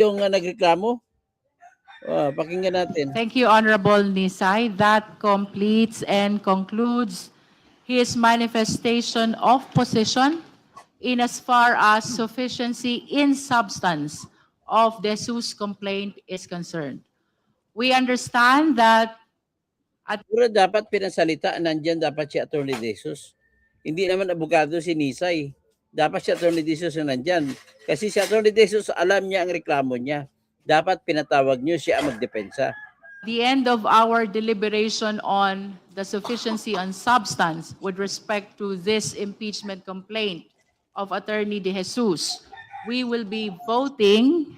Yung nagreklamo. Pakinggan natin. Thank you, Honorable Nisay. That completes and concludes his manifestation of position in as far as sufficiency in substance of the Jesus complaint is concerned. We understand that Pero dapat pinasalita, nandyan dapat si Atty. De Jesus. Hindi naman abogado si Nisay. Dapat si Atty. De Jesus na nandyan. Kasi si Atty. De Jesus alam niya ang reklamo niya. Dapat pinatawag niyo siya ang magdepensa. the end of our deliberation on the sufficiency on substance with respect to this impeachment complaint of Attorney De Jesus, we will be voting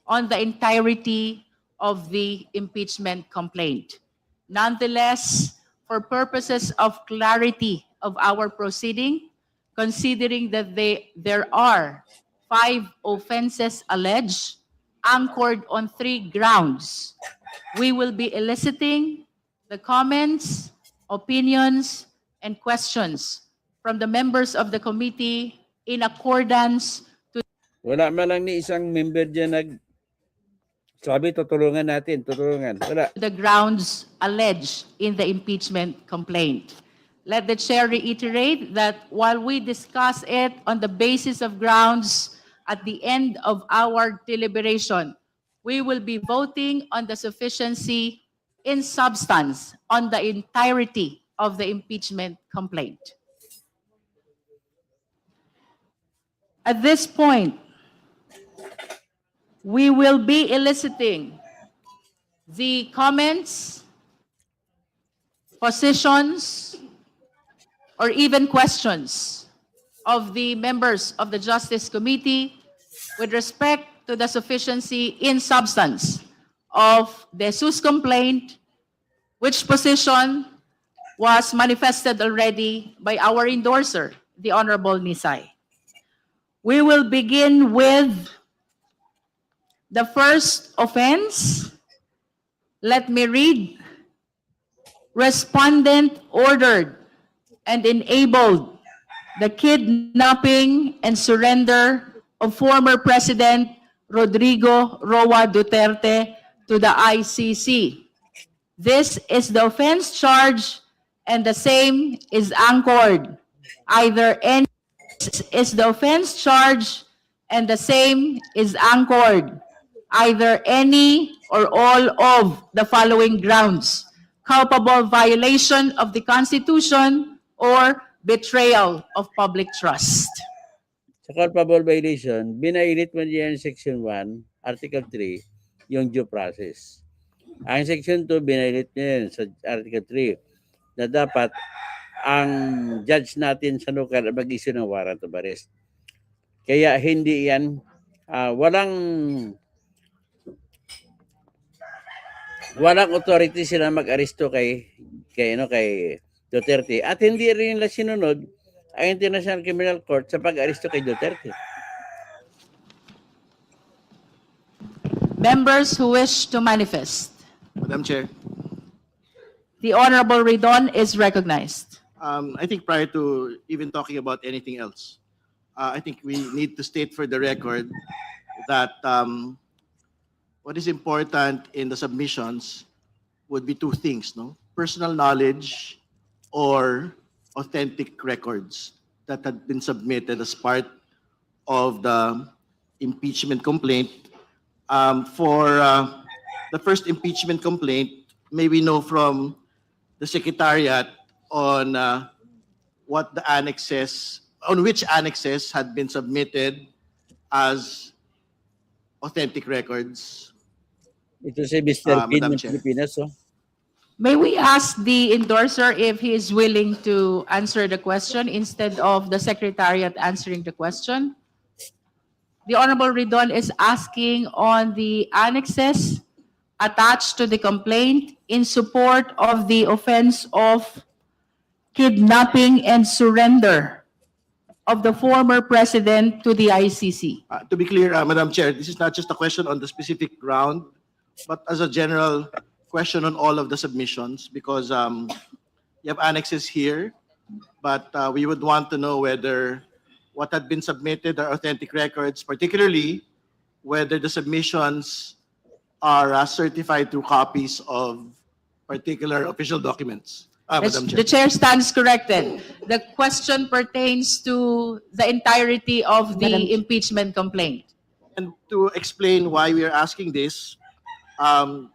on the entirety of the impeachment complaint. Nonetheless, for purposes of clarity of our proceeding, considering that there are 5 offenses alleged, anchored on 3 grounds, we will be eliciting the comments, opinions, and questions from the members of the committee in accordance to Wala man lang ni isang member dyan sabi, tutulungan natin, tutulungan. Wala. the grounds alleged in the impeachment complaint. Let the chair reiterate that while we discuss it on the basis of grounds at the end of our deliberation, we will be voting on the sufficiency in substance on the entirety of the impeachment complaint. At this point, we will be eliciting the comments, positions, or even questions of the members of the Justice Committee with respect to the sufficiency in substance of the Jesus complaint, which position was manifested already by our endorser, the Honorable Nisay. We will begin with the first offense. Let me read. Respondent ordered and enabled the kidnapping and surrender of former President Rodrigo Roa Duterte to the ICC. This is the offense charge, and the same is anchored. Either any is the offense charge, and the same is anchored. Either any or all of the following grounds: culpable violation of the Constitution or betrayal of public trust. Sa culpable violation, binailit mo diyan Section 1, Article 3, yung due process. Ang Section 2, binailit niya yan sa Article 3 na dapat ang judge natin sa lokal mag-issue ng warrant of arrest. Kaya hindi yan, walang authority sila mag-aresto kay Duterte. At hindi rin nila sinunod ang International Criminal Court sa pag-aresto kay Duterte. Members who wish to manifest. Madam Chair, The Honorable Ridon is recognized. I think prior to even talking about anything else, I think we need to state for the record that what is important in the submissions would be 2 things, no? Personal knowledge or authentic records that had been submitted as part of the impeachment complaint. For the first impeachment complaint, may we know from the Secretariat on what the annexes, on which annexes had been submitted as authentic records? Ito si Mr. Pin Madam ng Chair. Pilipinas. May we ask the endorser if he is willing to answer the question instead of the Secretariat answering the question? The Honorable Ridon is asking on the annexes attached to the complaint in support of the offense of kidnapping and surrender of the former president to the ICC. To be clear, Madam Chair, this is not just a question on the specific ground, but as a general question on all of the submissions, because you have annexes here, but we would want to know whether what had been submitted are authentic records, particularly whether the submissions are certified through copies of particular official documents. Madam The Chair. chair stands corrected. The question pertains to the entirety of the impeachment complaint. And to explain why we are asking this, um,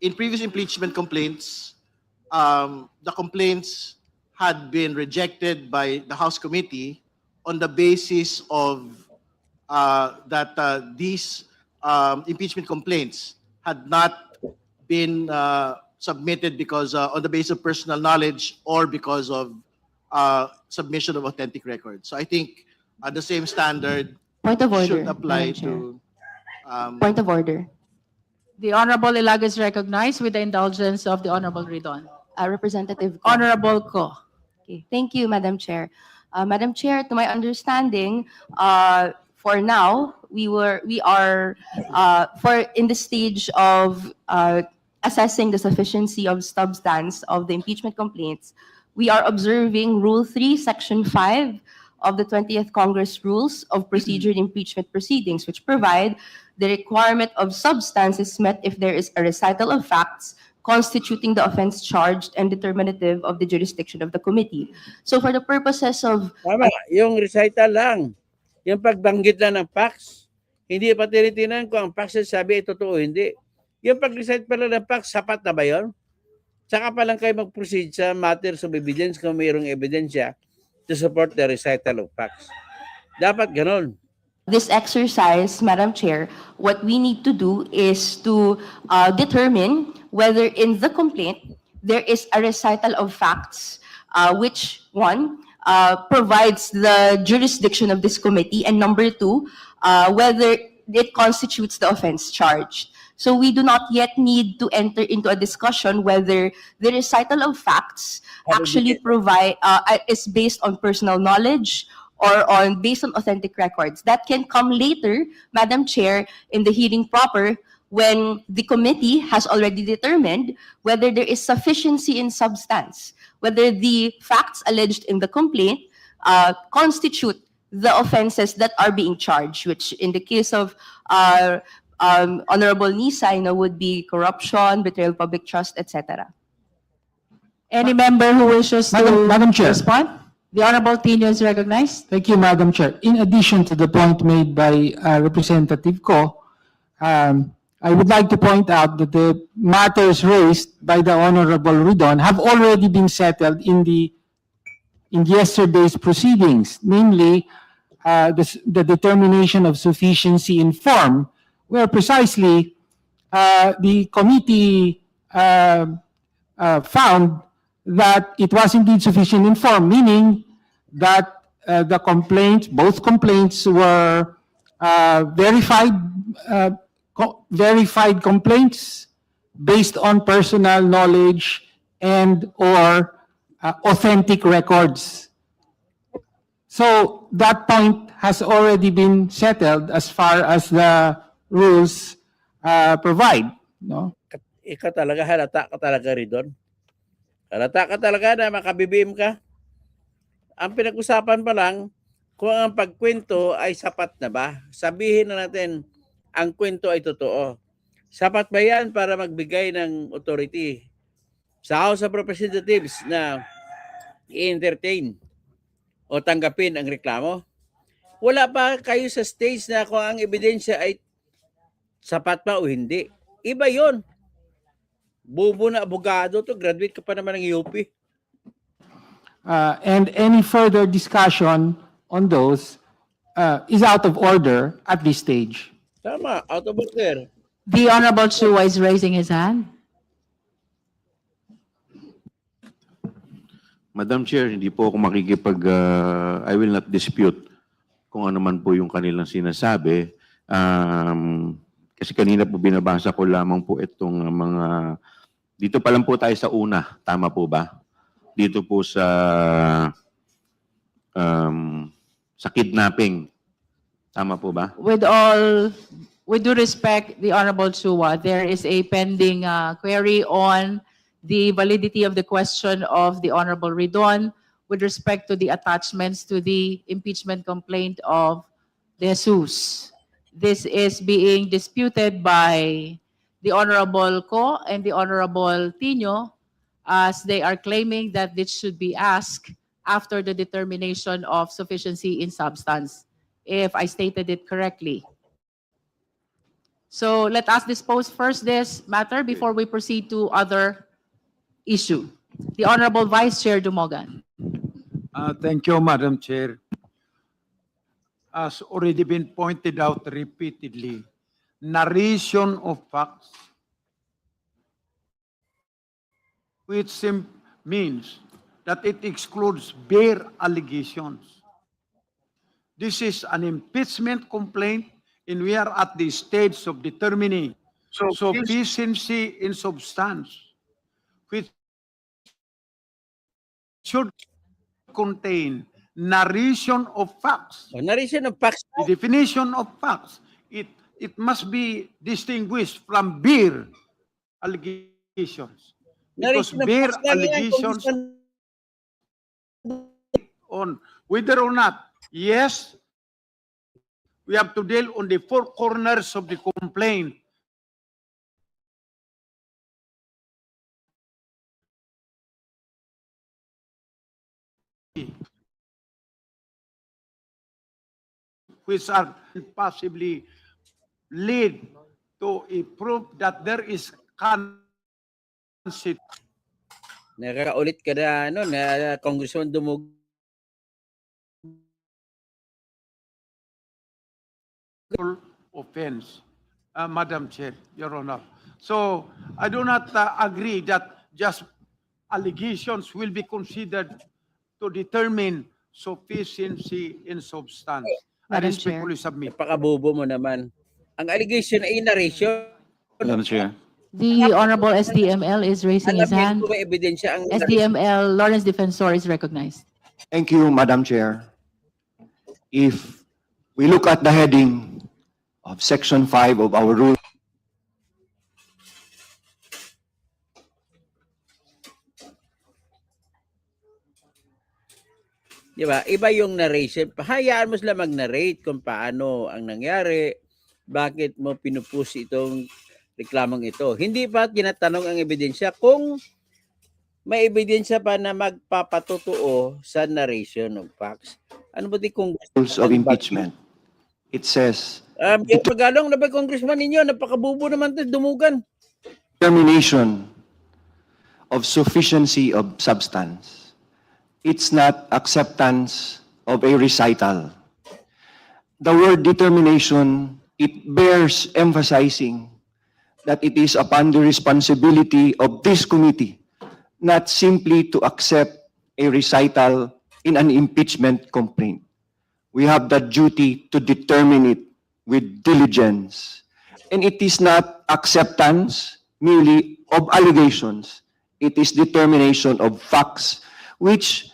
in previous impeachment complaints, the complaints had been rejected by the House Committee on the basis of that these impeachment complaints had not been submitted because on the basis of personal knowledge or because of submission of authentic records. So I think the same standard Point of order, should apply Madam Chair. to Point of order. The Honorable Ilaga is recognized with the indulgence of the Honorable Ridon. Representative Ko. Honorable Ko. Okay, thank you, Madam Chair. Madam Chair, to my understanding, for now, we are in the stage of assessing the sufficiency of substance of the impeachment complaints. We are observing Rule 3, Section 5 of the 20th Congress Rules of Procedure in Impeachment Proceedings, which provide the requirement of substance is met if there is a recital of facts constituting the offense charged and determinative of the jurisdiction of the committee. So for the purposes of Tama, yung recital lang. Yung pagbanggit lang ng facts. Hindi pa tinitinan kung ang facts na sabi ay totoo o hindi. Yung pag-recite pa lang ng facts, sapat na ba yun? Saka pa lang kayo mag-proceed sa matters of evidence kung mayroong ebidensya to support the recital of facts. Dapat ganon. this exercise, Madam Chair, what we need to do is to determine whether in the complaint there is a recital of facts, which one provides the jurisdiction of this committee, and number two, whether it constitutes the offense charged. So we do not yet need to enter into a discussion whether the recital of facts actually is based on personal knowledge or based on authentic records. That can come later, Madam Chair, in the hearing proper, when the committee has already determined whether there is sufficiency in substance, whether the facts alleged in the complaint constitute the offenses that are being charged, which in the case of Honorable Nisa, would be corruption, betrayal of public trust, etc. Any member who wishes to Madam Chair. respond? The Honorable Tino is recognized. Thank you, Madam Chair. In addition to the point made by Representative Ko, I would like to point out that the matters raised by the Honorable Ridon have already been settled in yesterday's proceedings, namely the determination of sufficiency in form, where precisely the committee found that it was indeed sufficient in form, meaning that the complaints, both complaints were verified complaints based on personal knowledge and or authentic records. So that point has already been settled as far as the rules provide. No? Ikaw talaga, halata ka talaga rin doon. Halata ka talaga na makabibim ka. Ang pinag-usapan pa lang, kung ang pagkwento ay sapat na ba? Sabihin na natin, ang kwento ay totoo. Sapat ba yan para magbigay ng authority sa House of Representatives na i-entertain o tanggapin ang reklamo? Wala pa kayo sa stage na kung ang ebidensya ay sapat pa o hindi. Iba yon. Bubo na abogado to, graduate ka pa naman ng UP. And any further discussion on those is out of order at this stage. Tama, out of order. The Honorable Chua is raising his hand. Madam Chair, hindi po ako I will not dispute kung ano man po yung kanilang sinasabi. Kasi kanina po binabasa ko lamang po itong mga, dito pa lang po tayo sa una, tama po ba? Dito po sa kidnapping, tama po ba? With due respect, the Honorable Chua, there is a pending query on the validity of the question of the Honorable Ridon with respect to the attachments to the impeachment complaint of De Jesus. this is being disputed by the Honorable Ko and the Honorable Tino, as they are claiming that this should be asked after the determination of sufficiency in substance, if I stated it correctly. So let us dispose first this matter before we proceed to other issue. The Honorable Vice Chair Dumogan. Thank you, Madam Chair. As already been pointed out repeatedly, narration of facts, which means that it excludes bare allegations. This is an impeachment complaint, and we are at the stage of determining sufficiency in substance, which should contain narration of facts. Narration of facts. The definition of facts, it must be distinguished from bare allegations. Because Narration of bare facts lang yan, allegations Congressman. on whether or not, yes, we have to deal on the four corners of the complaint. Which are possibly lead to a proof that there is constitutional Nakakaulit ka na, na Congressman Dumog. offense, Madam Chair, Your Honor. So I do not agree that just allegations will be considered to determine sufficiency in substance. I Madam respectfully submit. Napakabobo mo naman. Ang allegation ay narration. Madam Chair. The Honorable SDML is raising Alam his niya hand. kung may ebidensya ang SDML Lawrence Defensor is recognized. Thank you, Madam Chair. If we look at the heading of Section 5 of our rule, Di ba? Iba yung narration. Hayaan mo sila mag-narrate kung paano ang nangyari, bakit mo pinupus itong reklamong ito. Hindi pa tinatanong ang ebidensya kung may ebidensya pa na magpapatotoo sa narration of facts. Ano ba kung rules of impeachment, it says, yung Tagalog na ba congressman ninyo? Napakabubo naman ito, dumugan. determination of sufficiency of substance. It's not acceptance of a recital. The word determination, it bears emphasizing that it is upon the responsibility of this committee not simply to accept a recital in an impeachment complaint. We have the duty to determine it with diligence. And it is not acceptance merely of allegations. It is determination of facts, which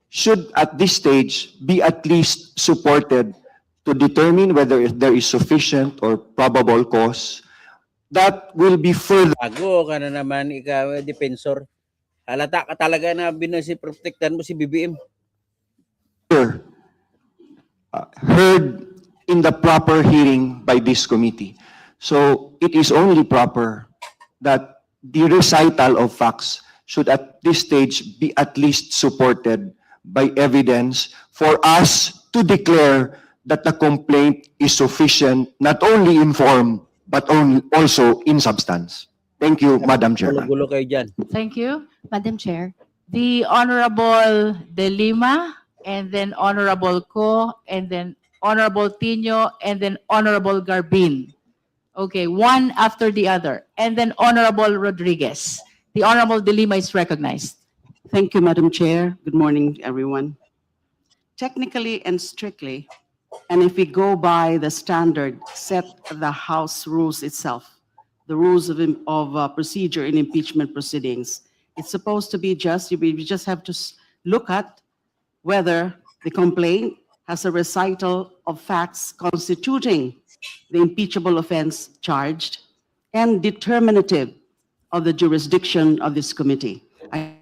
should at this stage be at least supported to determine whether there is sufficient or probable cause. That will be further Bago ka na naman, ikaw, defensor. Halata ka talaga na binasiprotektan mo si BBM. heard in the proper hearing by this committee. So it is only proper that the recital of facts should at this stage be at least supported by evidence for us to declare that the complaint is sufficient, not only in form, but also in substance. Thank you, Madam Chairman. Gulo-gulo kayo dyan. Thank you. Madam Chair. The Honorable De Lima, and then Honorable Ko, and then Honorable Tino, and then Honorable Garbin. Okay, one after the other. And then Honorable Rodriguez. The Honorable De Lima is recognized. Thank you, Madam Chair. Good morning, everyone. Technically and strictly, and if we go by the standard set the House rules itself, the rules of procedure in impeachment proceedings, it's supposed to be just, we just have to look at whether the complaint has a recital of facts constituting the impeachable offense charged and determinative of the jurisdiction of this committee. I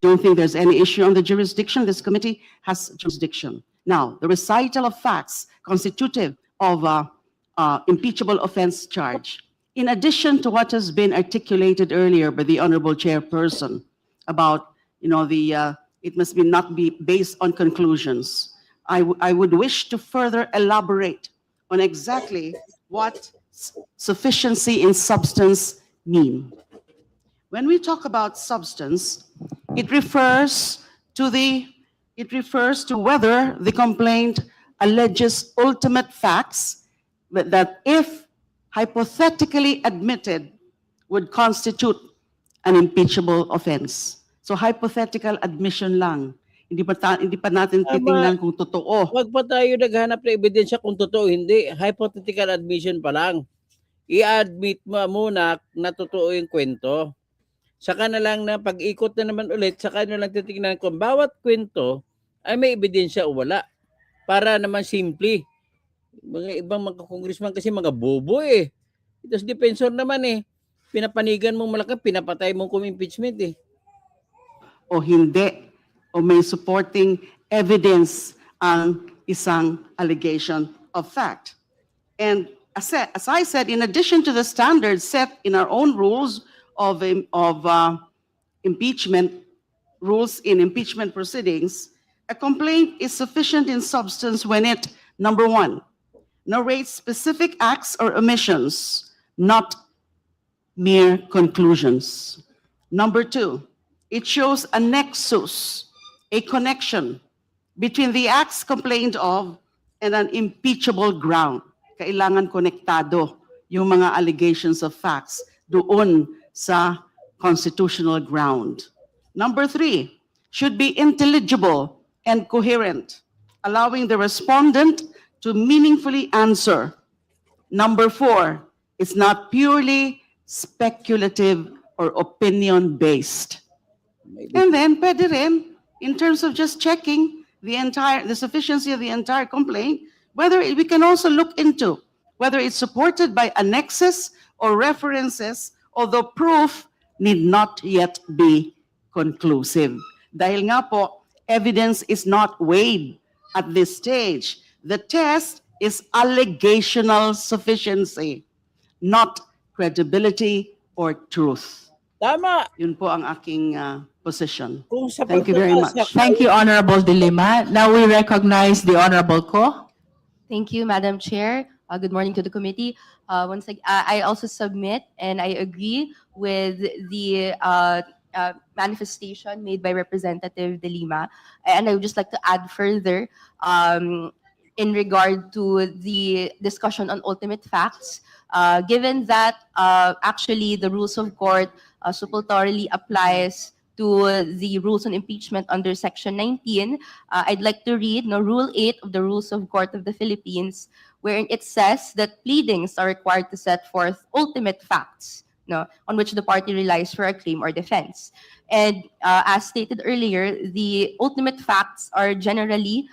don't think there's any issue on the jurisdiction. This committee has jurisdiction. Now, the recital of facts constitutive of impeachable offense charge, in addition to what has been articulated earlier by the Honorable Chairperson about, it must not be based on conclusions. I would wish to further elaborate on exactly what sufficiency in substance mean. When we talk about substance, it refers to whether the complaint alleges ultimate facts that, if hypothetically admitted, would constitute an impeachable offense. So hypothetical admission lang. Hindi pa natin titingnan kung totoo. Wag pa tayo naghanap ng ebidensya kung totoo hindi. Hypothetical admission pa lang. I-admit mo muna na totoo yung kwento. Saka na lang na pag-ikot na naman ulit, saka na lang titingnan kung bawat kwento ay may ebidensya o wala. Para naman simple. Mga ibang mga congressman kasi mga bobo eh. Tapos defensor naman eh. Pinapanigan mong malaki, pinapatay mong kung impeachment eh. O hindi, o may supporting evidence ang isang allegation of fact. And as I said, in addition to the standards set in our own rules of impeachment, rules in impeachment proceedings, a complaint is sufficient in substance when it, number one, narrates specific acts or omissions, not mere conclusions. Number two, it shows a nexus, a connection between the acts complained of and an impeachable ground. Kailangan konektado yung mga allegations of facts doon sa constitutional ground. Number three, should be intelligible and coherent, allowing the respondent to meaningfully answer. Number four, it's not purely speculative or opinion-based. And then, pwede rin, in terms of just checking the sufficiency of the entire complaint, whether we can also look into whether it's supported by annexes or references, although proof need not yet be conclusive. Dahil nga po, evidence is not weighed at this stage. The test is allegational sufficiency, not credibility or truth. Tama. Yun po ang aking position. Kung sa Thank you very much. Thank you, Honorable De Lima. Now we recognize the Honorable Ko. Thank you, Madam Chair. Good morning to the committee. Once again, I also submit and I agree with the manifestation made by Representative De Lima. And I would just like to add further in regard to the discussion on ultimate facts. Given that actually the rules of court superiorly applies to the rules on impeachment under Section 19, I'd like to read Rule 8 of the Rules of Court of the Philippines, wherein it says that pleadings are required to set forth ultimate facts on which the party relies for a claim or defense. And as stated earlier, the ultimate facts are generally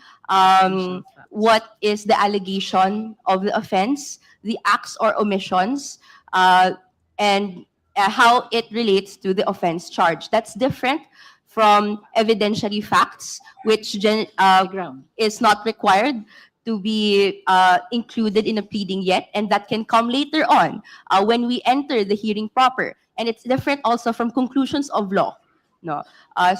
what is the allegation of the offense, the acts or omissions, and how it relates to the offense charge. That's different from evidentiary facts, which is not required to be included in a pleading yet, and that can come later on when we enter the hearing proper. And it's different also from conclusions of law.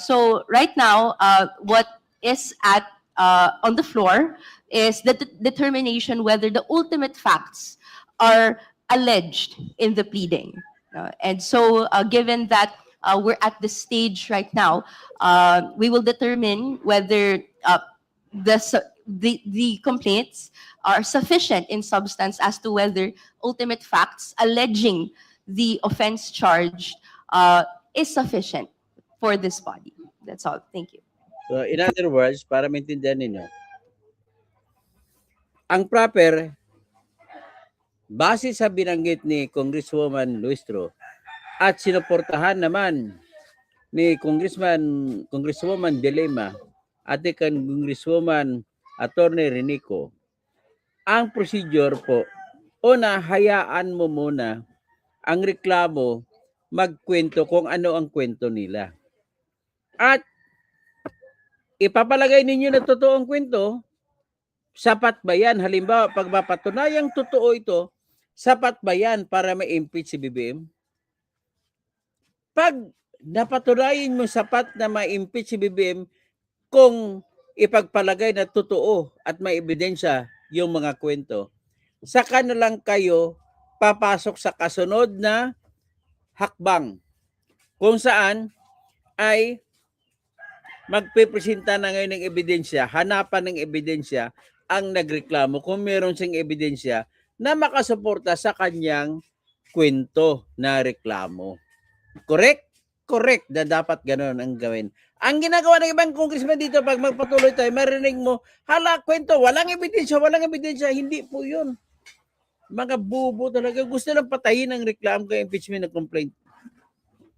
So right now, what is on the floor is the determination whether the ultimate facts are alleged in the pleading. And so given that we're at the stage right now, we will determine whether the complaints are sufficient in substance as to whether ultimate facts alleging the offense charged is sufficient for this body. That's all. Thank you. So in other words, para maintindihan ninyo, ang proper, base sa binanggit ni Congresswoman Luistro at sinuportahan naman ni Congresswoman De Lima at ni Congresswoman Attorney Renico, ang procedure po, una, hayaan mo muna ang reklamo magkwento kung ano ang kwento nila. At ipapalagay ninyo na totoong kwento Sapat ba yan? Halimbawa, pag mapatunayang totoo ito, sapat ba yan para ma-impeach si BBM? Pag napatunayan mo sapat na ma-impeach si BBM, kung ipagpalagay na totoo at may ebidensya yung mga kwento, saka na lang kayo papasok sa kasunod na hakbang kung saan ay magpipresenta na ngayon ng ebidensya, hanapan ng ebidensya ang nagreklamo kung meron siyang ebidensya na makasuporta sa kanyang kwento na reklamo. Correct? Correct na dapat ganoon ang gawin. Ang ginagawa ng ibang congressman dito, pag magpatuloy tayo, marinig mo, hala, kwento, walang ebidensya, hindi po yun. Mga bubo talaga. Gusto lang patayin ang reklamo kay impeachment na complaint.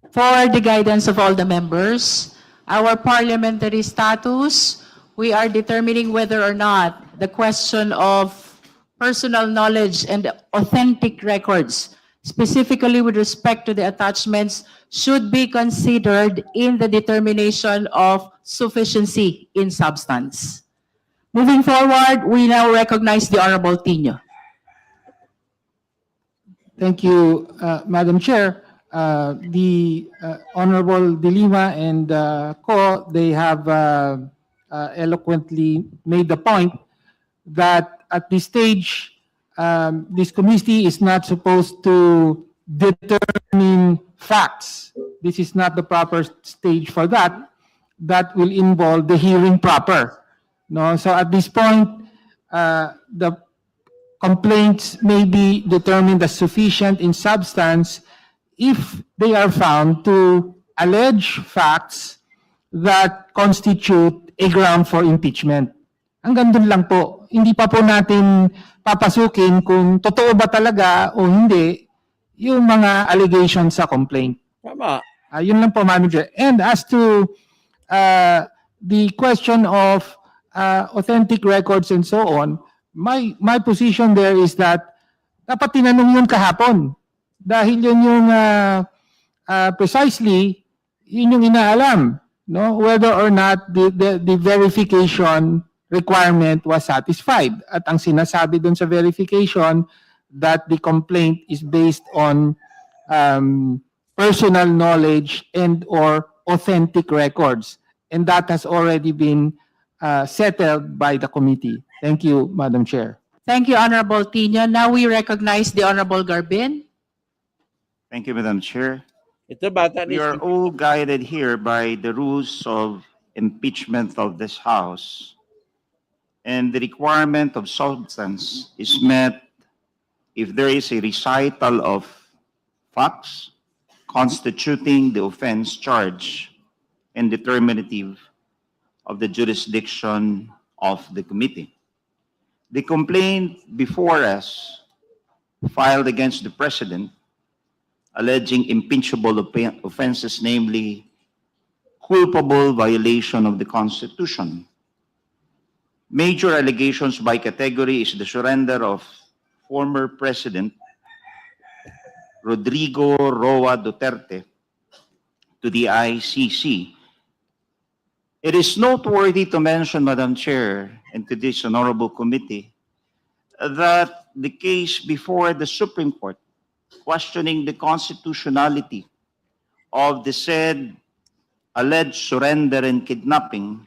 For the guidance of all the members, our parliamentary status, we are determining whether or not the question of personal knowledge and authentic records, specifically with respect to the attachments, should be considered in the determination of sufficiency in substance. Moving forward, we now recognize the Honorable Tino. Thank you, Madam Chair. The Honorable De Lima and Co, they have eloquently made the point that at this stage, this committee is not supposed to determine facts. This is not the proper stage for that. That will involve the hearing proper. No, so at this point, the complaints may be determined as sufficient in substance if they are found to allege facts that constitute a ground for impeachment. Hanggang dun lang po. Hindi pa po natin papasukin kung totoo ba talaga o hindi yung mga allegations sa complaint. Tama. Yun lang po, Madam Chair. And as to the question of authentic records and so on, my position there is that dapat tinanong yun kahapon. Dahil yun yung precisely, yun yung inaalam, no? Whether or not the verification requirement was satisfied. At ang sinasabi dun sa verification that the complaint is based on personal knowledge and or authentic records. And that has already been settled by the committee. Thank you, Madam Chair. Thank you, Honorable Tino. Now we recognize the Honorable Garbin. Thank you, Madam Chair. Ito bata ni We are all guided here by the rules of impeachment of this House. And the requirement of substance is met if there is a recital of facts constituting the offense charge and determinative of the jurisdiction of the committee. The complaint before us, filed against the President, alleging impeachable offenses, namely culpable violation of the Constitution. Major allegations by category is the surrender of former President Rodrigo Roa Duterte to the ICC. It is noteworthy to mention, Madam Chair, and to this honorable committee, that the case before the Supreme Court questioning the constitutionality of the said alleged surrender and kidnapping,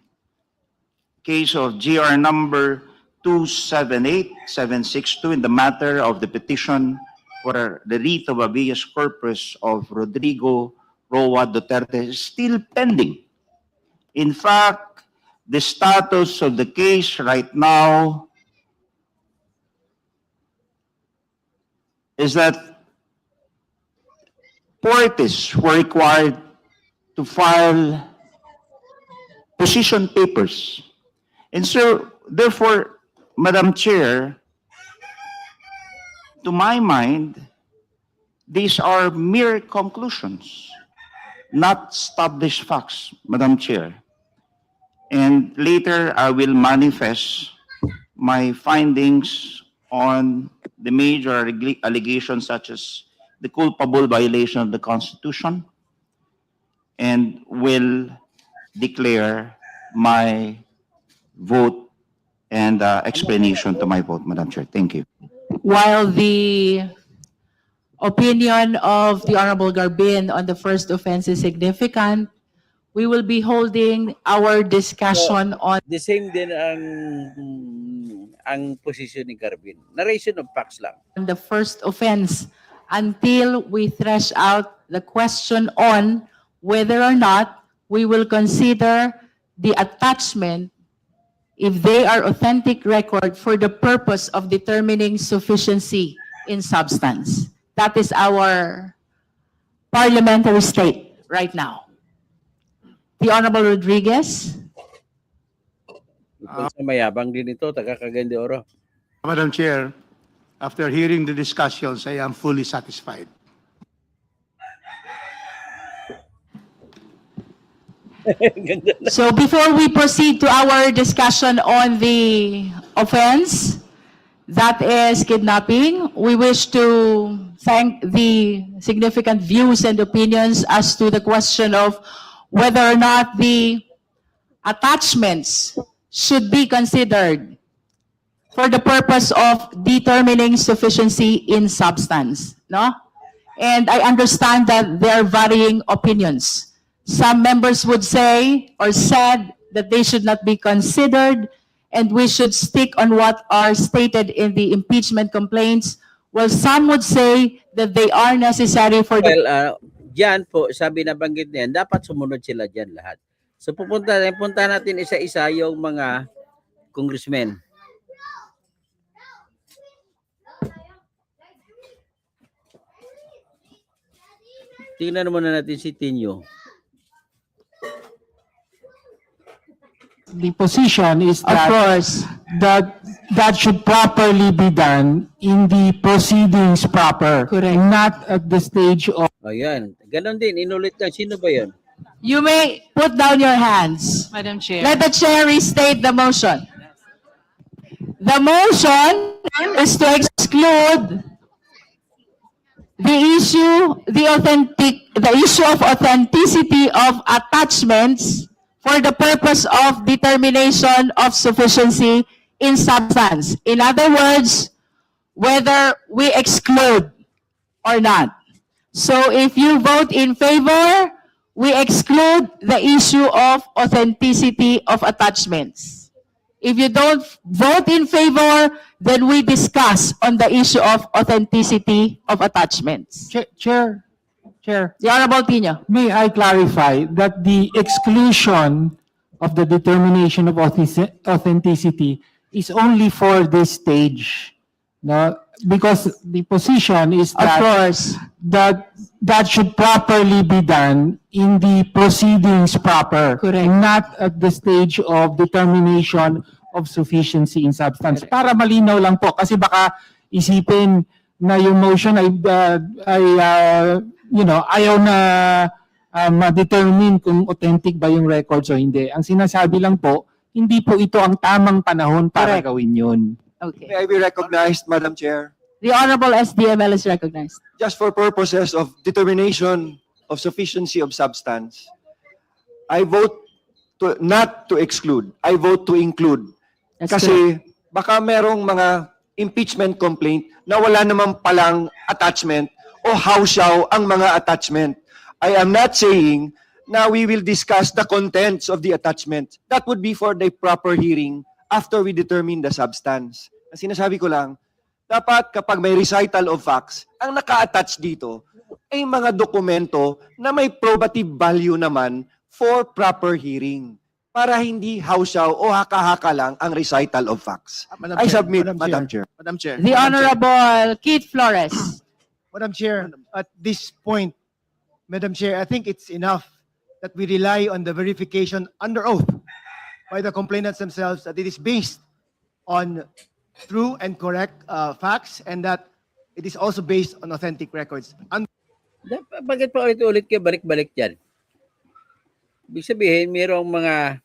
case of GR number 278762 in the matter of the petition for the writ of habeas corpus of Rodrigo Roa Duterte is still pending. In fact, the status of the case right now is that parties were required to file position papers. And so, therefore, Madam Chair, to my mind, these are mere conclusions, not established facts, Madam Chair. And later, I will manifest my findings on the major allegations such as the culpable violation of the Constitution, and will declare my vote and explanation to my vote, Madam Chair. Thank you. While the opinion of the Honorable Garbin on the first offense is significant, we will be holding our discussion on The same din ang posisyon ni Garbin. Narration of facts lang. the first offense until we thresh out the question on whether or not we will consider the attachment if they are authentic record for the purpose of determining sufficiency in substance. That is our parliamentary state right now. The Honorable Rodriguez. Ito sa mayabang din ito, taga Cagayan de Oro. Madam Chair, after hearing the discussions, I am fully satisfied. Ganda na. So before we proceed to our discussion on the offense, that is kidnapping, we wish to thank the significant views and opinions as to the question of whether or not the attachments should be considered for the purpose of determining sufficiency in substance, no? And I understand that there are varying opinions. Some members would say or said that they should not be considered and we should stick on what are stated in the impeachment complaints, while some would say that they are necessary for the Well, dyan po, sabi na banggit niyan, dapat sumunod sila dyan lahat. So punta natin isa-isa yung mga congressmen. Tingnan muna natin si Tinyo. The position is Of that course. that should properly be done in the proceedings proper. Correct. Not at the stage of Ayan. Ganon din, inulit ka. Sino ba yun? You may put down your hands. Madam Chair. Let the chair restate the motion. The motion is to exclude the issue of authenticity of attachments for the purpose of determination of sufficiency in substance. In other words, whether we exclude or not. So if you vote in favor, we exclude the issue of authenticity of attachments. If you don't vote in favor, then we discuss on the issue of authenticity of attachments. Chair, The Honorable Tino. may I clarify that the exclusion of the determination of authenticity is only for this stage, no? Because the position is Of that course. that should properly be done in the proceedings proper. Correct. Not at the stage of determination of sufficiency in substance. Para malinaw lang po, kasi baka isipin na yung motion ay ayaw na ma-determine kung authentic ba yung records o hindi. Ang sinasabi lang po, hindi po ito ang tamang panahon para Correct. gawin yun. Okay. May I be recognized, Madam Chair? The Honorable SDML is recognized. Just for purposes of determination of sufficiency of substance, I vote not to exclude. I vote to include. That's Kasi baka merong mga impeachment complaint na wala naman palang attachment o hawsyaw ang mga attachment. I am not saying na we will discuss the contents of the attachment. That would be for the proper hearing after we determine the substance. Ang sinasabi ko lang, dapat kapag may recital of facts, ang naka-attach dito ay mga dokumento na may probative value naman for proper hearing para hindi hawsyaw o haka-haka lang ang recital of facts. Madam I Chair, submit, Madam Madam Chair. Madam Chair. The Honorable Keith Flores. Madam Chair, at this point, Madam Chair, I think it's enough that we rely on the verification under oath by the complainants themselves that it is based on true and correct facts and that it is also based on authentic records. Bakit pa ulit-ulit kayo balik-balik dyan? Ibig sabihin, mayroong mga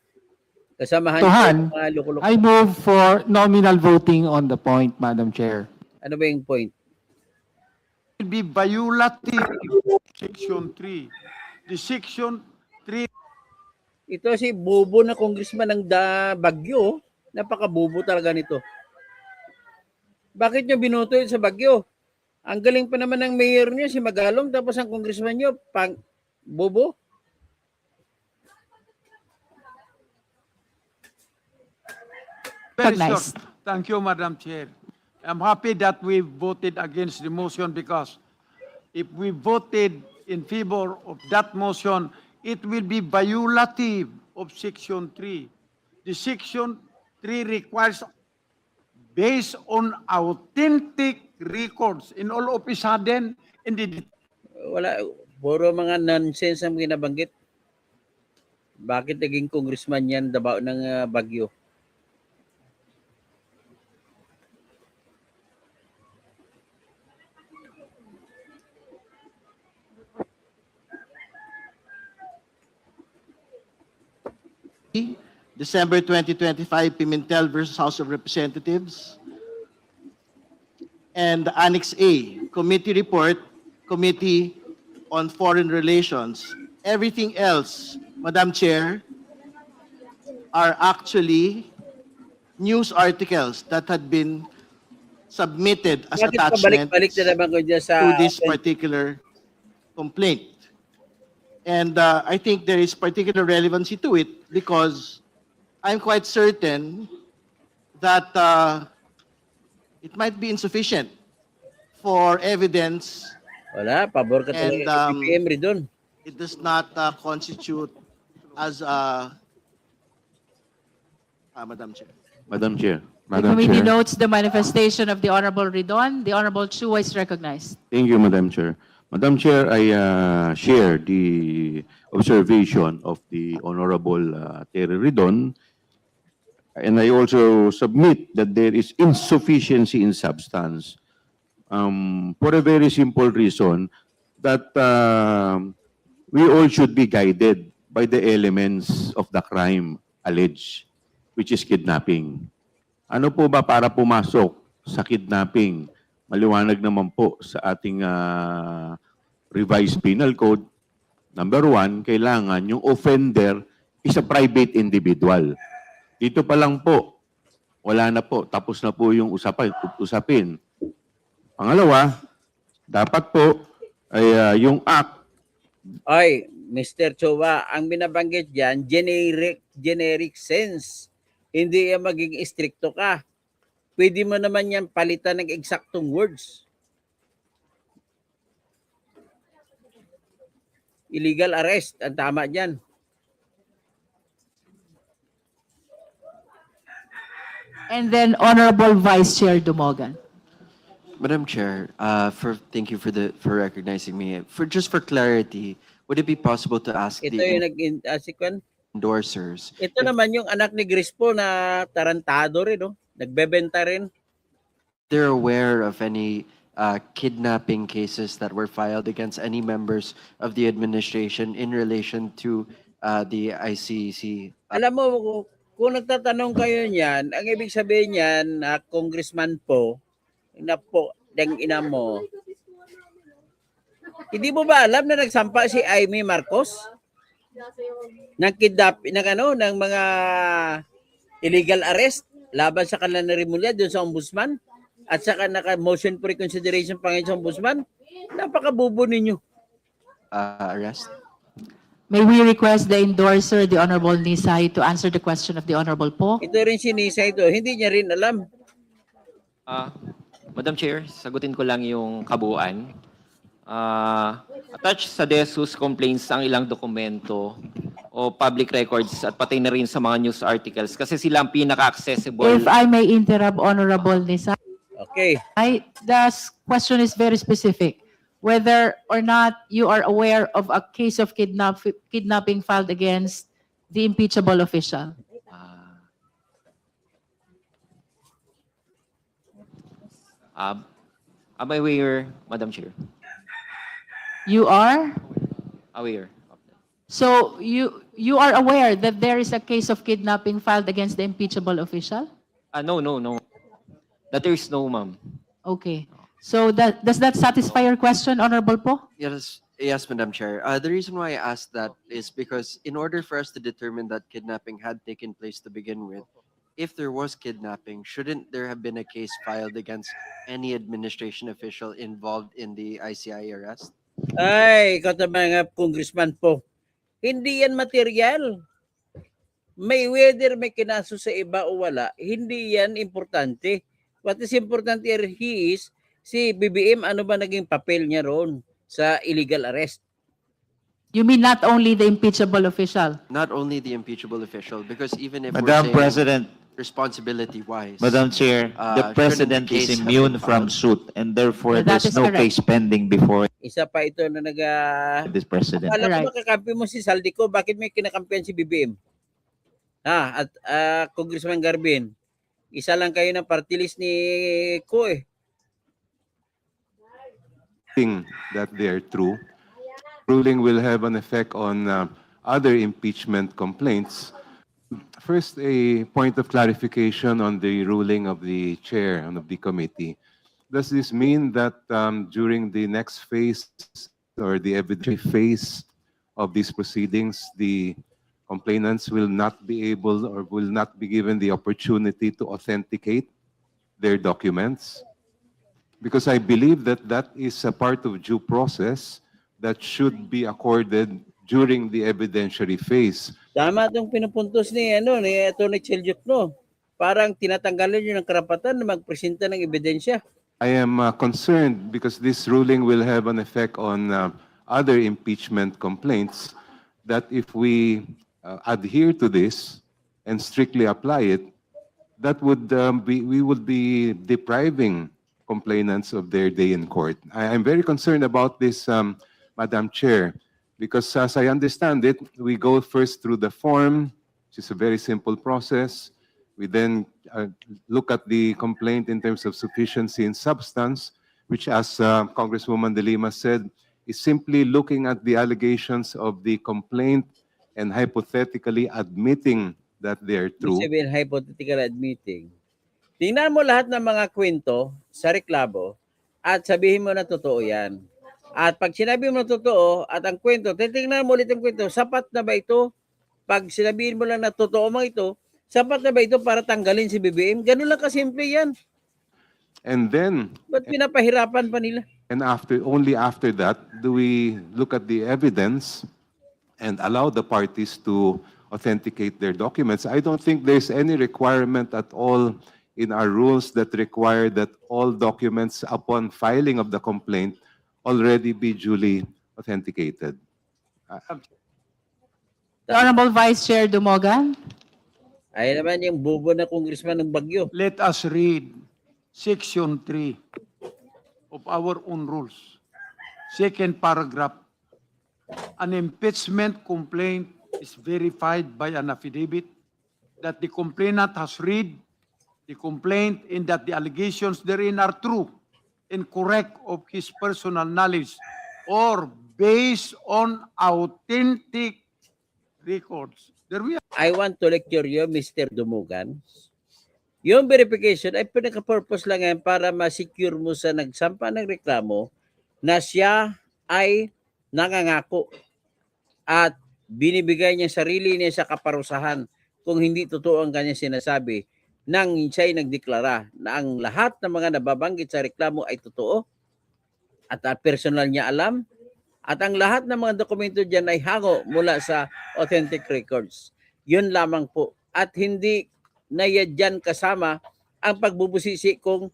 kasamahan Tuhan, dyan, mga lukulok. I move for nominal voting on the point, Madam Chair. Ano ba yung point? Will be violative Section 3. The Section 3 Ito si bobo na congressman ng Bagyo, Napakabubo talaga nito. Bakit nyo binoto yun sa Bagyo? Ang galing pa naman ng mayor niyo, si Magalong, tapos ang congressman nyo, bobo. Very Recognized. short. Thank you, Madam Chair. I'm happy that we voted against the motion because if we voted in favor of that motion, it will be violative of Section 3. The Section 3 requires based on authentic records. In all of a sudden, in the Wala, puro mga nonsense ang ginabanggit. Bakit naging congressman yan Davao ng Bagyo? December 2025, Pimentel versus House of Representatives. And Annex A, Committee Report, Committee on Foreign Relations. Everything else, Madam Chair, are actually news articles that had been submitted as Bakit attachments pabalik-balik na naman ko dyan sa... to this particular complaint. And I think there is particular relevancy to it because I'm quite certain that it might be insufficient for evidence. Wala, pabor ka And, talaga kay PPM rin doon. It does not constitute as Madam Chair. Madam Chair. The Madam committee Chair. notes the manifestation of the Honorable Ridon. The Honorable Chu is recognized. Thank you, Madam Chair. Madam Chair, I share the observation of the Honorable Terry Ridon, and I also submit that there is insufficiency in substance for a very simple reason that we all should be guided by the elements of the crime alleged, which is kidnapping. Ano po ba para pumasok sa kidnapping? Maliwanag naman po sa ating revised penal code. Number 1, kailangan yung offender is a private individual. Dito pa lang po, wala na po, tapos na po yung usapin. Pangalawa, dapat po ay yung act. Ay, Mr. Chowa, ang binabanggit dyan, generic sense. Hindi yan maging stricto ka. Pwede mo naman yan palitan ng eksaktong words. Illegal arrest, ang tama dyan. And then Honorable Vice Chair Dumogan. Madam Chair, thank you for recognizing me. Just for clarity, would it be possible to ask Ito the yung nag-asikwan. endorsers? Ito naman yung anak ni Grispo na tarantado rin, no? Nagbebenta rin. They're aware of any kidnapping cases that were filed against any members of the administration in relation to the ICC? Alam mo, kung nagtatanong kayo niyan, ang ibig sabihin niyan, congressman po, na po, dang ina mo, hindi mo ba alam na nagsampa si Amy Marcos? Ng kidnap, ng mga illegal arrest laban sa kanila na Rimulya doon sa ombudsman at saka naka-motion for reconsideration pa ngayon sa ombudsman. Napakabubo ninyo. Arrest? May we request the endorser, the Honorable Nisay, to answer the question of the Honorable Po? Ito rin si Nisa ito. Hindi niya rin alam. Madam Chair, sagutin ko lang yung kabuuan. Attached sa DSUS complaints ang ilang dokumento o public records at pati na rin sa mga news articles kasi sila ang pinaka-accessible. If I may interrupt, Honorable Nisay, Okay. the question is very specific. Whether or not you are aware of a case of kidnapping filed against the impeachable official. Am I aware, Madam Chair? You are? Aware. So you are aware that there is a case of kidnapping filed against the impeachable official? No. That there is no, ma'am. Okay. So does that satisfy your question, Honorable Po? Yes, Madam Chair. The reason why I asked that is because in order for us to determine that kidnapping had taken place to begin with, if there was kidnapping, shouldn't there have been a case filed against any administration official involved in the ICI arrest? Ay, ikaw na mga congressman po. Hindi yan material. May whether may kinaso sa iba o wala, hindi yan importante. What is important here is, si BBM, ano ba naging papel niya roon sa illegal arrest? You mean not only the impeachable official? Not only the impeachable official, because even if Madam we're saying President, responsibility-wise, Madam Chair, shouldn't the President the is case have immune been from filed? suit, and therefore That there's is no correct. case pending before Isa pa ito na this President. Akala ko Alright. makakampi mo si Saldico, bakit may kinakampihan si BBM? At Congressman Garbin, isa lang kayo ng party list ni Ko eh. Thing that they are true. Ruling will have an effect on other impeachment complaints. First, a point of clarification on the ruling of the chair and of the committee. Does this mean that during the next phase or the evidentiary phase of these proceedings, the complainants will not be able or will not be given the opportunity to authenticate their documents? Because I believe that that is a part of due process that should be accorded during the evidentiary phase. Tama itong pinupuntos ni Atty. Chelyuk, no? Parang tinatanggalan niyo ng karapatan na magpresenta ng ebidensya. I am concerned because this ruling will have an effect on other impeachment complaints, that if we adhere to this and strictly apply it, that would we would be depriving complainants of their day in court. I'm very concerned about this, Madam Chair, because as I understand it, we go first through the form, which is a very simple process. We then look at the complaint in terms of sufficiency and substance, which, as Congresswoman De Lima said, is simply looking at the allegations of the complaint and hypothetically admitting that they are true. Ibig sabihin, hypothetical admitting. Tingnan mo lahat ng mga kwento sa reklamo at sabihin mo na totoo yan. At pag sinabi mo na totoo at ang kwento, titingnan mo ulit ang kwento, sapat na ba ito? Pag sinabihin mo lang na totoo mga ito, sapat na ba ito para tanggalin si BBM? Ganun lang kasimple yan. And then, Ba't pinapahirapan pa nila? and only after that, do we look at the evidence and allow the parties to authenticate their documents. I don't think there's any requirement at all in our rules that require that all documents upon filing of the complaint already be duly authenticated. The Honorable Vice Chair Dumogan? Ay naman yung bubo na congressman ng Bagyo. Let us read Section 3 of our own rules. Second paragraph. An impeachment complaint is verified by an affidavit that the complainant has read the complaint and that the allegations therein are true and correct of his personal knowledge or based on authentic records. There we are. I want to lecture you, Mr. Dumugan. Yung verification ay pinaka-purpose lang yan para ma-secure mo sa nagsampa ng reklamo na siya ay nangangako at binibigay niya sarili niya sa kaparusahan kung hindi totoo ang kanyang sinasabi nang siya'y nagdeklara na ang lahat ng mga nababanggit sa reklamo ay totoo at personal niya alam at ang lahat ng mga dokumento diyan ay hango mula sa authentic records. Yun lamang po. At hindi na yan kasama ang pagbubusisi kung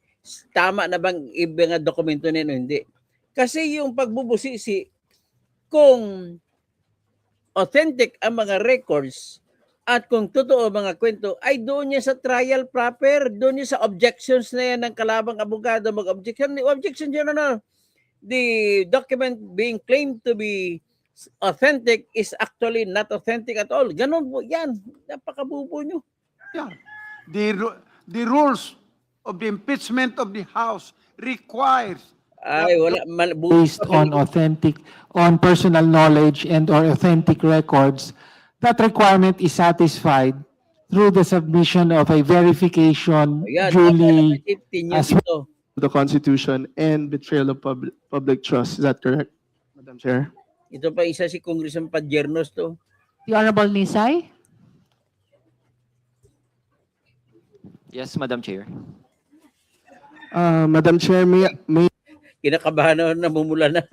tama na bang ibang dokumento nila o hindi. Kasi yung pagbubusisi kung authentic ang mga records at kung totoo mga kwento, ay doon niya sa trial proper, doon niya sa objections na yan ng kalabang abogado mag-objection. Objection Your Honor, the document being claimed to be authentic is actually not authentic at all. Ganon po yan. Napakabubo nyo. Yeah. The rules of the impeachment of the House requires Ay, wala. Based on personal knowledge and or authentic records, that requirement is satisfied through the submission of a verification Ayan, duly 15 years as ito. The Constitution and betrayal of public trust. Is that correct, Madam Chair? Ito pa isa si Congressman Padiernos to. The Honorable Nisay? Yes, Madam Chair. Madam Chair, may Kinakabahan na, namumula na.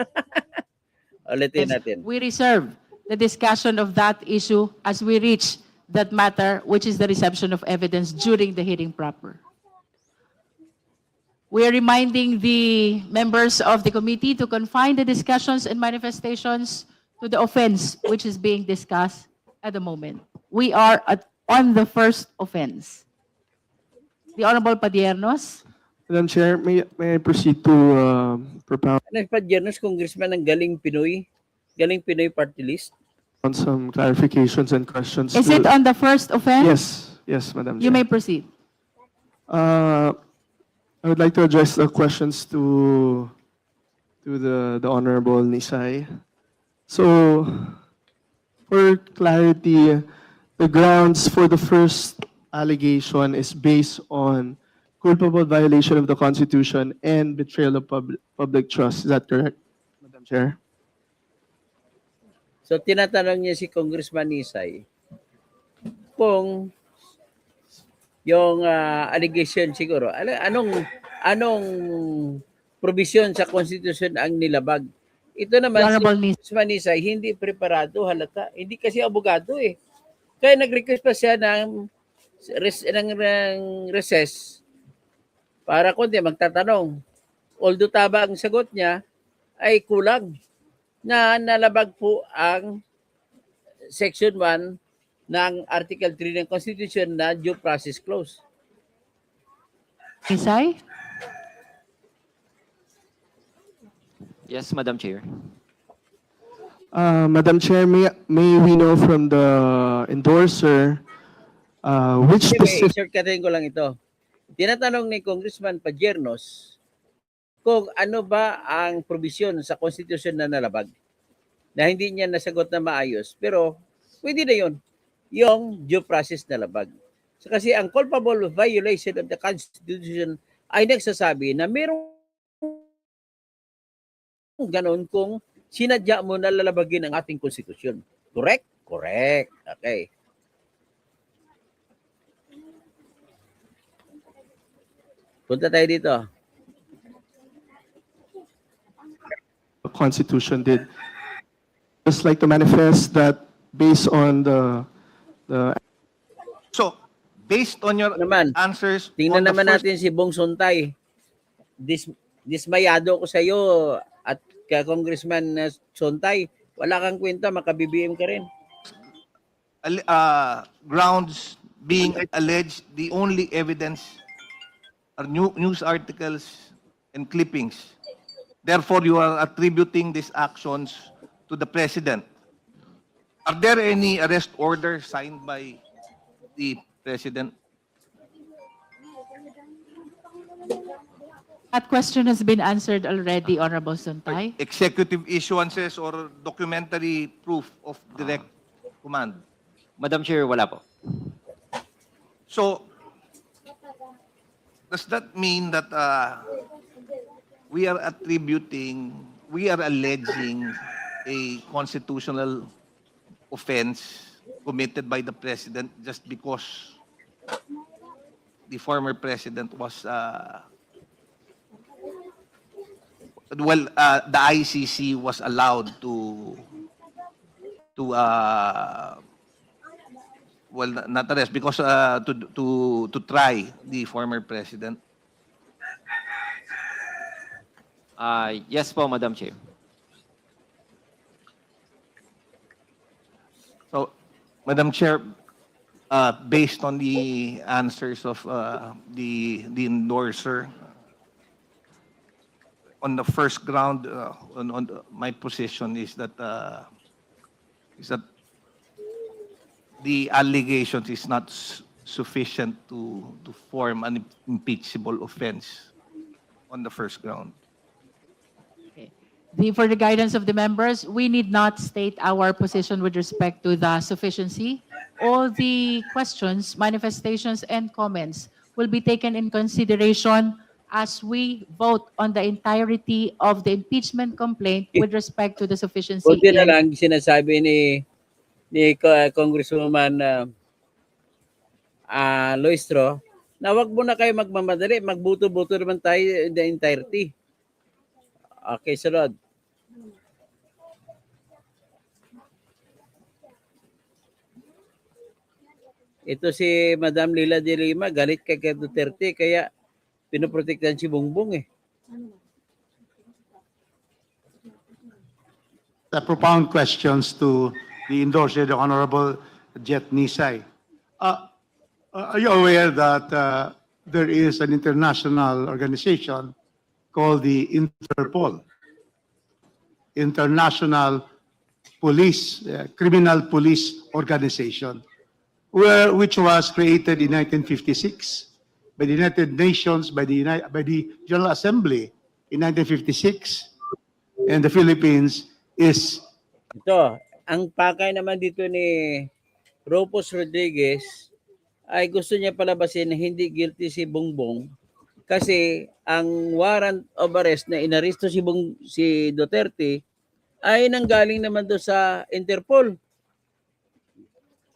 Ulitin Yes, natin. we reserve the discussion of that issue as we reach that matter, which is the reception of evidence during the hearing proper. We are reminding the members of the committee to confine the discussions and manifestations to the offense which is being discussed at the moment. We are on the first offense. The Honorable Padiernos. Madam Chair, may I proceed to propound Nagpadyanos, Congressman, ng Galing Pinoy. Galing Pinoy Party List. on some clarifications and questions? Is it on the first offense? Yes, Madam You Chair. may proceed. I would like to address the questions to the Honorable Nisay. So, for clarity, the grounds for the first allegation is based on culpable violation of the Constitution and betrayal of public trust. Is that correct, Madam Chair? So tinatanong niya si Congressman Nisay kung yung allegation siguro, anong provision sa Constitution ang nilabag. Ito naman si Honorable Nis. Congressman Nisay, hindi preparado halata. Hindi kasi abogado eh. Kaya nag-request pa siya ng recess para kundi magtatanong. Although tama ang sagot niya, ay kulang na nalabag po ang Section 1 ng Article 3 ng Constitution na due process clause. Isay? Yes, Madam Chair. Madam Chair, may we know from the endorser which specific... Shortcutin ko lang ito. Tinatanong ni Congressman Padiernos kung ano ba ang provision sa Constitution na nalabag na hindi niya nasagot na maayos. Pero pwede na yun, yung due process na labag. So, kasi ang culpable violation of the Constitution ay nagsasabi na mayroong ganon kung sinadya mo na lalabagin ang ating konstitusyon. Correct? Correct. Okay. Punta tayo dito. The Constitution did. Just like to manifest that based on the So, based on your Naman, answers tingnan on the naman first- natin si Bong Sontay. Dismayado ko sa iyo at kay Congressman Sontay. Wala kang kwenta, maka-BBM ka rin. grounds being alleged, the only evidence are news articles and clippings. Therefore, you are attributing these actions to the president. Are there any arrest orders signed by the president? That question has been answered already, Honorable Sontay. Executive issuances or documentary proof of direct command? Madam Chair, wala po. So, does that mean that we are alleging a constitutional offense committed by the president just because the former president was, the ICC was allowed to not arrest because to try the former president. Yes po, Madam Chair. So, Madam Chair, based on the answers of the endorser, on the first ground, my position is that the allegations is not sufficient to form an impeachable offense on the first ground. For the guidance of the members, we need not state our position with respect to the sufficiency. All the questions, manifestations, and comments will be taken in consideration as we vote on the entirety of the impeachment complaint with respect to the sufficiency. Kunti na lang sinasabi ni Congresswoman Loistro na wag mo na kayo magmamadali, magbuto-buto naman tayo in the entirety. Okay, sunod. Ito si Madam Lila de Lima, galit kay Duterte, kaya pinoprotektahan si Bongbong eh. The propound questions to the endorser, the Honorable Jet Nisay. Are you aware that there is an international organization called the Interpol, International Police, Criminal Police Organization, which was created in 1956 by the United Nations, by the General Assembly in 1956, and the Philippines is Ito, ang pakay naman dito ni Ropos Rodriguez ay gusto niya palabasin na hindi guilty si Bongbong kasi ang warrant of arrest na inaresto si Duterte ay nanggaling naman doon sa Interpol.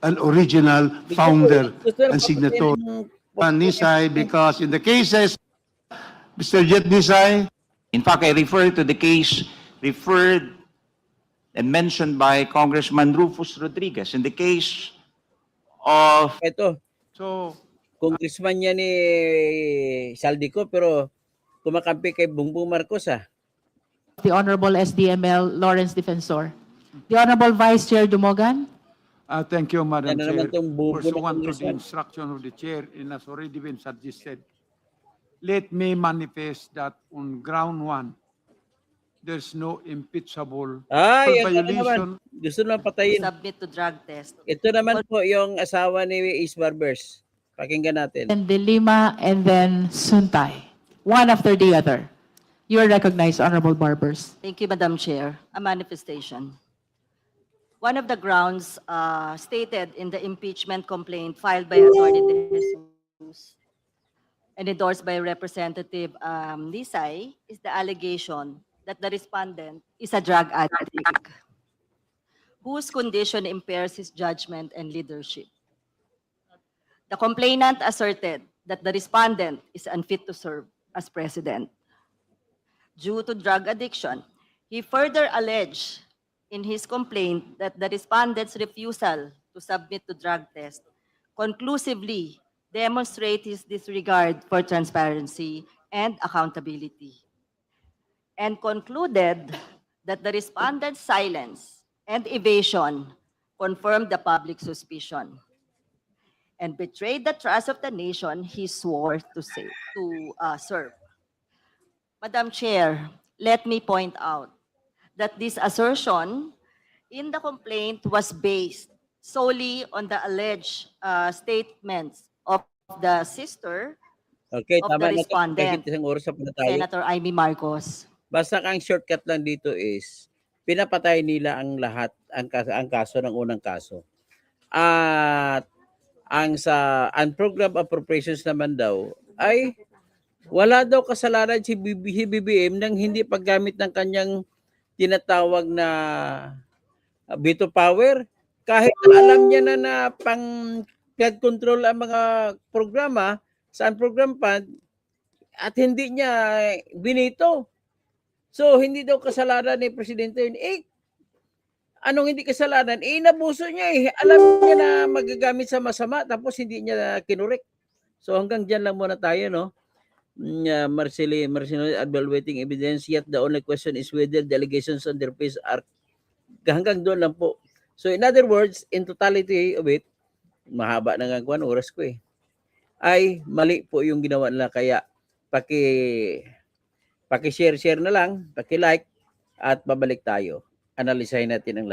an original founder and signatory. Nisay, because in the cases, Mr. Jet Nisay, In fact, I refer to the case referred and mentioned by Congressman Rufus Rodriguez in the case of Ito, So, congressman niya ni Saldico pero kumakampi kay Bongbong Marcos ah. The Honorable SDML Lawrence Defensor. The Honorable Vice Chair Dumogan. thank you, Madam Yan na Chair. naman tong bubo na Pursuant to the congressman. instruction of the Chair and has already been suggested, let me manifest that on ground one, there's no impeachable Ay, yan na naman. violation. Gusto naman patayin. Submit to drug test. Ito naman po yung asawa ni Ace Barbers. Pakinggan natin. And De Lima, and then Suntay. One after the other. You are recognized, Honorable Barbers. Thank you, Madam Chair. A manifestation. One of the grounds stated in the impeachment complaint filed by Attorney De Jesus and endorsed by Representative Nisay is the allegation that the respondent is a drug addict whose condition impairs his judgment and leadership. The complainant asserted that the respondent is unfit to serve as president. Due to drug addiction, he further alleged in his complaint that the respondent's refusal to submit to drug test conclusively demonstrate his disregard for transparency and accountability, and concluded that the respondent's silence and evasion confirmed the public suspicion and betrayed the trust of the nation he swore to serve. Madam Chair, let me point out that this assertion in the complaint was based solely on the alleged statements of the sister Okay, of tama the na ito. respondent, Kahit isang oras na tayo. Senator Amy Marcos. Basta ang shortcut lang dito is pinapatay nila ang lahat ang kaso ng unang kaso. At ang sa unprogrammed appropriations naman daw ay wala daw kasalanan si BBM nang hindi paggamit ng kanyang tinatawag na veto power kahit alam niya na pang flood control ang mga programa sa unprogrammed fund at hindi niya binito. So, hindi daw kasalanan ni Presidente yun. Anong hindi kasalanan? Inabuso niya eh. Alam niya na magagamit sa masama tapos hindi niya kinurek. So, hanggang dyan lang muna tayo, no? Marcelo, evaluating evidence, yet the only question is whether the allegations on their face are hanggang doon lang po. So, in other words, in totality of it, mahaba na nga oras ko eh, ay mali po yung ginawa nila. Kaya, paki-share na lang, paki-like, at babalik tayo. Analisahin natin ang lahat.